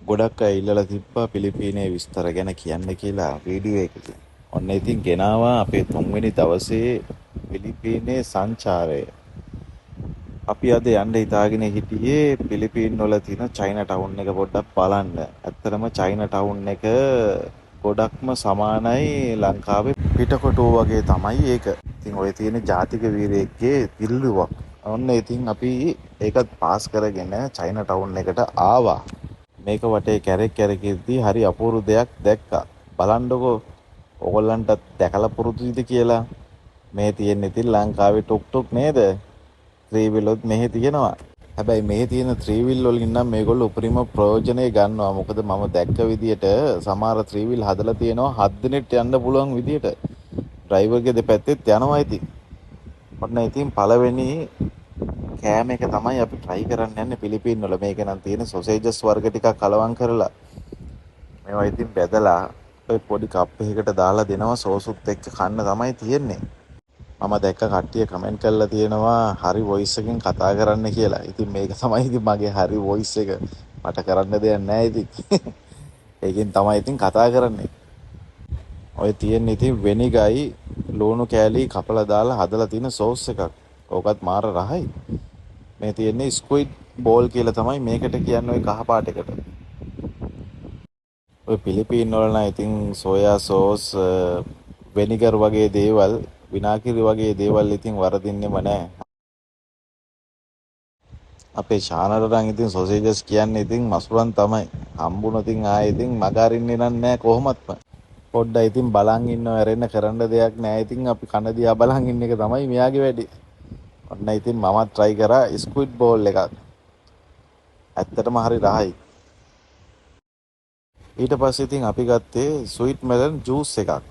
ගොඩක් අය ඉල්ලලා තිබ්බා පිලිපීනයේ විස්තර ගැන කියන්න කියලා වීඩියෝ එකකින්. ඔන්න ඉතින් ගෙනාවා අපේ 3 වෙනි දවසේ පිලිපීනයේ සංචාරය. අපි අද යන්න හිතාගෙන හිටියේ පිලිපීන් වල තියෙන චයිනා ටවුන් එක පොඩ්ඩක් බලන්න. ඇත්තටම චයිනා ටවුන් එක ගොඩක්ම සමානයි ලංකාවේ පිටකොටුව වගේ තමයි ඒක. ඉතින් ඔය තියෙන ජාතික වීරයෙක්ගේ තිල්ලුවක්. ඔන්න ඉතින් අපි ඒකත් පාස් කරගෙන චයිනා ටවුන් එකට ආවා. මේක වටේ කැරක් කැරකිද්දී හරි අපූර්ව දෙයක් දැක්කා. බලන්නකෝ ඕගොල්ලන්ටත් දැකලා පුරුදුයිද කියලා. මේ තියෙන ඉතින් ලංකාවේ ටුක් ටුක් නේද? ත්‍රිවිලොත් මෙහෙ තියෙනවා. හැබැයි මෙහෙ තියෙන ත්‍රිවිල් වලින් නම් මේගොල්ලෝ උපරිම ප්‍රයෝජනෙ ගන්නවා. මොකද මම දැක්ක විදියට සමහර ත්‍රිවිල් හදලා තියෙනවා 7 දිනෙට යන්න පුළුවන් විදියට. ඩ්‍රයිවර්ගේ දෙපැත්තෙත් යනවා ඉතින්. ඔන්න ඉතින් පළවෙනි කෑම එක තමයි අපි try කරන්න යන්නේ පිලිපීන් වල. මේක නම් තියෙන සොසේජස් වර්ග ටිකක් කලවම් කරලා මේවා ඉතින් බෙදලා ඔය පොඩි කප් එකකට දාලා දෙනවා සෝසුත් එක්ක කන්න තමයි තියෙන්නේ. මම දැක්ක කට්ටිය කමෙන්ට් කරලා තියෙනවා හරි වොයිස් එකෙන් කතා කරන්න කියලා. ඉතින් මේක තමයි ඉතින් මගේ හරි වොයිස් එක. මට කරන්න දෙයක් නැහැ ඉතින්. ඒකෙන් තමයි ඉතින් කතා කරන්නේ. ඔය තියෙන ඉතින් වෙනිගයි ලුණු කෑලි කපලා දාලා හදලා තියෙන සෝස් එකක්. ඕකත් මාර රහයි. මේ තියෙන්නේ ස්ක්විඩ් බෝල් කියලා තමයි මේකට කියන්නේ ওই කහ පාට එකට. ඔය පිලිපීන් වල නම් ඉතින් සෝයා සෝස් වෙනිගර් වගේ දේවල් විනාකිරි වගේ දේවල් ඉතින් වරදින්නෙම නැහැ. අපේ ශානට නම් ඉතින් සොසේජස් කියන්නේ ඉතින් මසුරන් තමයි. හම්බුන ඉතින් ආයේ ඉතින් මග අරින්නේ නැහැ කොහොමත්ම. පොඩ්ඩයි ඉතින් බලන් ඉන්නව ඇරෙන්න කරන්න දෙයක් නැහැ. ඉතින් අපි කන දිහා බලන් ඉන්න එක තමයි මෙයාගේ වැඩේ. ඔන්න ඉතින් මමත් try කරා ස්ක්විඩ් බෝල් එකක්. ඇත්තටම හරි රහයි. ඊට පස්සේ ඉතින් අපි ගත්තේ ස්වීට් මෙලන් ජූස් එකක්.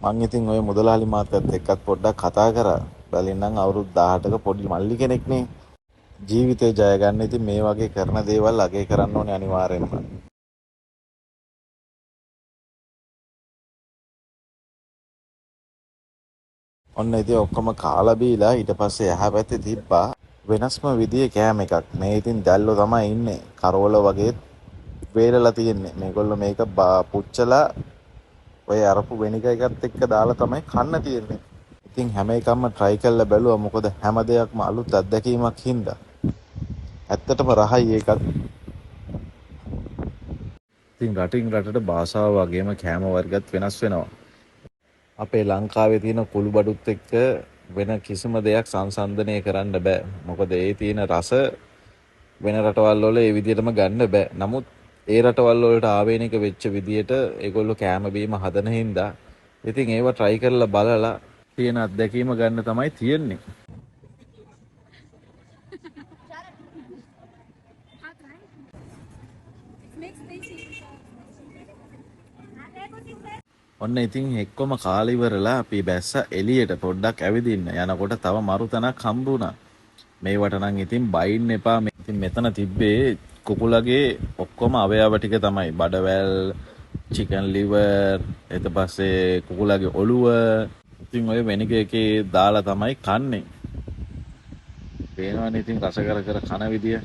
මං ඉතින් ඔය මුදලාලි මාත්‍යත් එක්කත් පොඩ්ඩක් කතා කරා. බැලින්නම් අවුරුදු 18ක පොඩි මල්ලි කෙනෙක්නේ. ජීවිතේ ජය ගන්න ඉතින් මේ වගේ කරන දේවල් අගය කරන්න ඕනේ අනිවාර්යෙන්ම. ඔන්න ඉතින් ඔක්කොම කාලා බීලා ඊට පස්සේ එහා පැත්තේ තිබ්බා වෙනස්ම විදිහේ කෑම එකක්. මේ ඉතින් දැල්ලෝ තමයි ඉන්නේ. කරවල වගේ වේලලා තියෙන්නේ. මේගොල්ලෝ මේක පුච්චලා ඔය අරපු වෙනිග එකත් එක්ක දාලා තමයි කන්න තියෙන්නේ. ඉතින් හැම එකක්ම try කරලා බැලුවා. මොකද හැම දෙයක්ම අලුත් අත්දැකීමක් හින්දා. ඇත්තටම රහයි ඒකත්. ඉතින් රටින් රටට භාෂාව වගේම කෑම වර්ගත් වෙනස් වෙනවා. අපේ ලංකාවේ තියෙන කුළු බඩුත් එක්ක වෙන කිසිම දෙයක් සංසන්දනය කරන්න බෑ. මොකද ඒ තියෙන රස වෙන රටවල් වල ඒ විදිහටම ගන්න බෑ. නමුත් ඒ රටවල් වලට ආවේනික වෙච්ච විදිහට ඒගොල්ලෝ කෑම බීම හදන හින්දා ඉතින් ඒව try කරලා බලලා තියෙන අත්දැකීම ගන්න තමයි තියෙන්නේ. ඔන්න ඉතින් එක්කොම කාලා ඉවරලා අපි බැස්ස එළියට පොඩ්ඩක් ඇවිදින්න. යනකොට තව මරු තැනක් හම්බ වුණා. මේවට නම් ඉතින් බයින්න එපා. ඉතින් මෙතන තිබ්බේ කුකුලගේ ඔක්කොම අවයව ටික තමයි. බඩවැල්, චිකන් liver, ඊට පස්සේ කුකුලගේ ඔළුව. ඉතින් ඔය වෙනිග එකේ දාලා තමයි කන්නේ. පේනවනේ ඉතින් රස කර කර කන විදිය.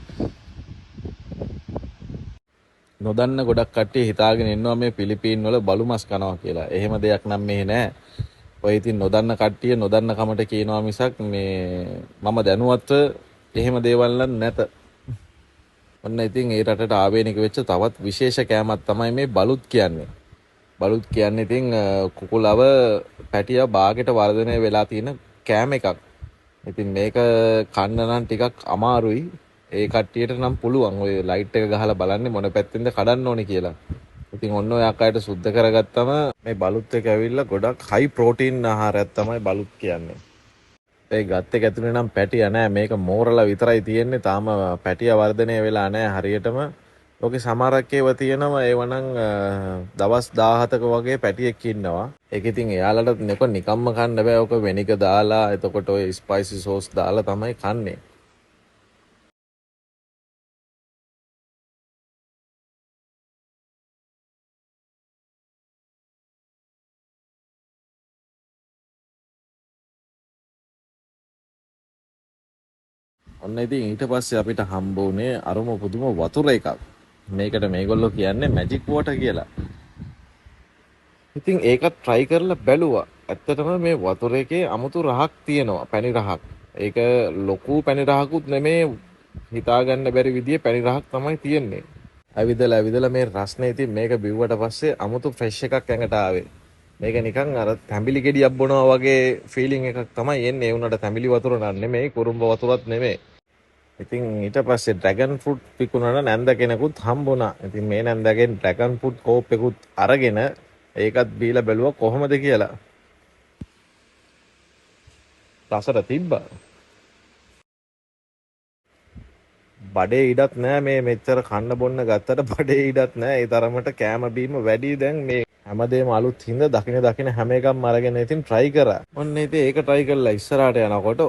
නොදන්න ගොඩක් කට්ටිය හිතාගෙන ඉන්නවා මේ පිලිපීන් වල බලු මස් කනවා කියලා. එහෙම දෙයක් නම් මෙහෙ නෑ. ඔය ඉතින් නොදන්න කට්ටිය නොදන්න කමට කියනවා මිසක් මේ මම දැනුවත්ව එහෙම දේවල් නම් නැත. ඔන්න ඉතින් ඒ රටට ආවේනික වෙච්ච තවත් විශේෂ කෑමක් තමයි මේ බලුත් කියන්නේ. බලුත් කියන්නේ ඉතින් කුකුලව පැටිය බාගෙට වර්ධනය වෙලා තියෙන කෑම එකක්. ඉතින් මේක කන්න නම් ටිකක් අමාරුයි. ඒ කට්ටියට නම් පුළුවන් ඔය ලයිට් එක ගහලා බලන්නේ මොන පැත්තෙන්ද කඩන්න ඕනේ කියලා. ඉතින් ඔන්න ඔය අකයට සුද්ධ කරගත්තම මේ බලුත් එක ඇවිල්ලා ගොඩක් හයි ප්‍රෝටීන් ආහාරයක් තමයි බලුත් කියන්නේ. ඒ ගත් එක ඇතුලේ නම් පැටිය නෑ. මේක මෝරලා විතරයි තියෙන්නේ. තාම පැටිය වර්ධනය වෙලා නෑ හරියටම. ලෝකේ සමහරක් ඒවා තියෙනවා. ඒව නම් දවස් 17ක වගේ පැටියෙක් ඉන්නවා. ඒක ඉතින් එයාලට නිකම්ම කන්න බෑ. ඔක වෙනික දාලා එතකොට ඔය ස්පයිසි සෝස් දාලා තමයි කන්නේ. ඔන්න ඉතින් ඊට පස්සේ අපිට හම්බ වුණේ අරුම පුදුම වතුර එකක්. මේකට මේගොල්ලෝ කියන්නේ මැජික් වෝටර් කියලා. ඉතින් ඒකත් try කරලා බැලුවා. ඇත්තටම මේ වතුර එකේ අමුතු රහක් තියෙනවා, පැණි රහක්. ඒක ලොකු පැණි රහකුත් නෙමේ, හිතාගන්න බැරි විදිහේ පැණි රහක් තමයි තියෙන්නේ. ඇවිදලා මේ රස්නේ ඉතින් මේක බිව්වට පස්සේ අමුතු ෆ්‍රෙෂ් එකක් ඇඟට ආවේ. මේක නිකන් අර තැඹිලි ගෙඩියක් බොනවා වගේ ෆීලිං එකක් තමයි එන්නේ. ඒ උනට තැඹිලි වතුර නන් නෙමෙයි, කුරුම්බ වතුරත් නෙමෙයි. ඉතින් ඊට පස්සේ ඩ්‍රැගන් ෆෘට් විකුණන නැන්ද කෙනෙකුත් හම්බුණා. ඉතින් මේ නැන්දගෙන් ඩ්‍රැගන් ෆෘට් කෝප් එකකුත් අරගෙන ඒකත් බීලා බැලුවා කොහොමද කියලා. රසට තිබ්බා. බඩේ ඉඩක් නෑ මේ මෙච්චර කන්න බොන්න ගත්තට බඩේ ඉඩක් නෑ. ඒ තරමට කෑම බීම වැඩි. දැන් මේ හැමදේම අලුත් හින්දා දකින හැම එකක්ම අරගෙන ඉතින් try කරා. ඔන්න ඉතින් ඒක try කරලා ඉස්සරහට යනකොට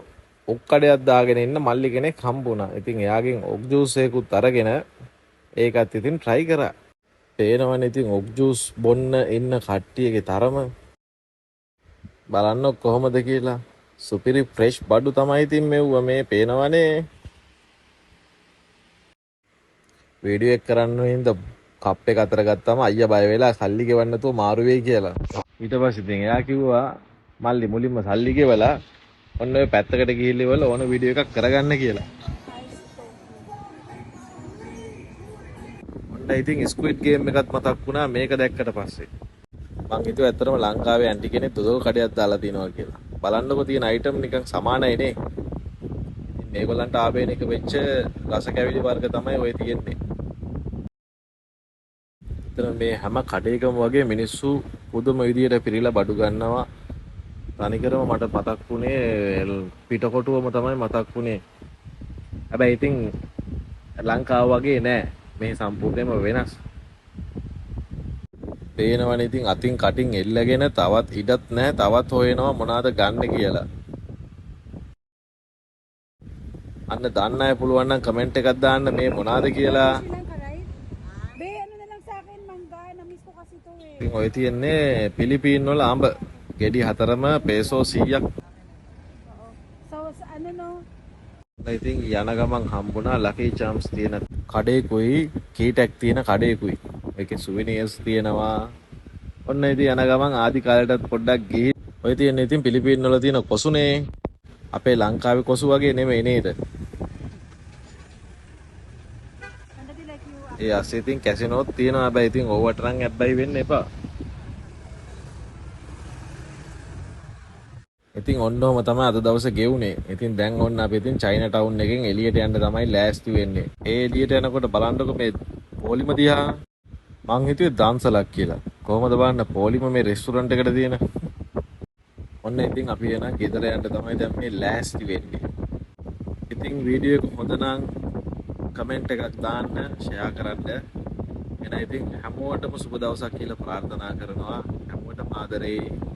ඔක්කඩයක් දාගෙන ඉන්න මල්ලි කෙනෙක් හම්බුණා. ඉතින් එයාගෙන් ඔක් ජූස් එකකුත් අරගෙන ඒකත් ඉතින් try කරා. පේනවනේ ඉතින් ඔක් ජූස් බොන්න ඉන්න කට්ටියගේ තරම. බලන්න කොහොමද කියලා. සුපිරි ෆ්‍රෙෂ් බඩු තමයි ඉතින් මෙව්ව මේ පේනවනේ. වීඩියෝ එක කරන්න හින්දා කප් එක අතර ගත්තාම අයියා බය වෙලා සල්ලි ගෙවන්න නැතුව මාරු වෙයි කියලා. ඊට පස්සේ ඉතින් එයා කිව්වා මල්ලි මුලින්ම සල්ලි ගෙවලා ඔන්න ඔය පැත්තකට ගිහිල්ලා ඕන වීඩියෝ එකක් කරගන්න කියලා. ඔන්න ඉතින් ස්ක්විඩ් ගේම් එකත් මතක් වුණා මේක දැක්කට පස්සේ. මං හිතුවා ඇත්තටම ලංකාවේ ඇන්ටි කෙනෙක් දොදල් කඩයක් දාලා තිනවා කියලා. බලන්නකෝ තියෙන අයිටම් නිකන් සමානයි නේ. ඉතින් මේගොල්ලන්ට ආවේනික වෙච්ච රස කැවිලි වර්ග තමයි ඔය තියෙන්නේ. මේ හැම කඩේකම වගේ මිනිස්සු පුදුම විදියට පිරීලා බඩු ගන්නවා. තනිකරම මට මතක් වුණේ පිටකොටුවම තමයි මතක් වුණේ. හැබැයි ඉතින් ලංකාව වගේ නෑ. මේ සම්පූර්ණයෙන්ම වෙනස්. පේනවනේ ඉතින් අතින් කටින් එල්ලගෙන තවත් ඉඩක් නෑ. තවත් හොයනවා මොනවාද ගන්න කියලා. අන්න දන්න අය පුළුවන් නම් කමෙන්ට් එකක් දාන්න මේ මොනවාද කියලා. ඉතින් ඔය තියන්නේ පිලිපීන් වල අඹ ගෙඩි 4ම පේසෝ 100ක්. ඉතින් යන ගමන් හම්බුණා ලකී චාම්ස් තියෙන කඩේකුයි කීටැක් තියෙන කඩේකුයි. ඒකේ සුවිනියර්ස් තියෙනවා. ඔන්න ඉතින් යන ගමන් ආදි කාලයටත් පොඩ්ඩක් ගිහින් ඔය තියන්නේ ඉතින් පිලිපීන් වල තියෙන කොසුනේ. අපේ ලංකාවේ කොසු වගේ නෙමෙයි නේද? ඒ අස්සේ ඉතින් කැසිනෝත් තියෙනවා. හැබැයි ඉතින් ඕවට නම් හැබැයි වෙන්න එපා. ඉතින් ඔන්නෝම තමයි අද දවසේ ගෙවුනේ. ඉතින් දැන් ඔන්න අපි ඉතින් චයිනා ටවුන් එකෙන් එළියට යන්න තමයි ලෑස්ති වෙන්නේ. ඒ එළියට යනකොට බලන්නකො මේ පොලිම දිහා. මං හිතුවේ දන්සලක් කියලා. කොහොමද බලන්න පොලිම මේ රෙස්ටුරන්ට් එකට තියෙන. ඔන්න ඉතින් අපි එන ගෙදර යන්න තමයි දැන් මේ ලෑස්ති වෙන්නේ. ඉතින් වීඩියෝ එක හොඳ නම් කමෙන්ට් එකක් දාන්න, ෂෙයා කරන්න. එන ඉතින් හැමෝටම සුබ දවසක් කියලා ප්‍රාර්ථනා කරනවා. හැමෝටම ආදරේ.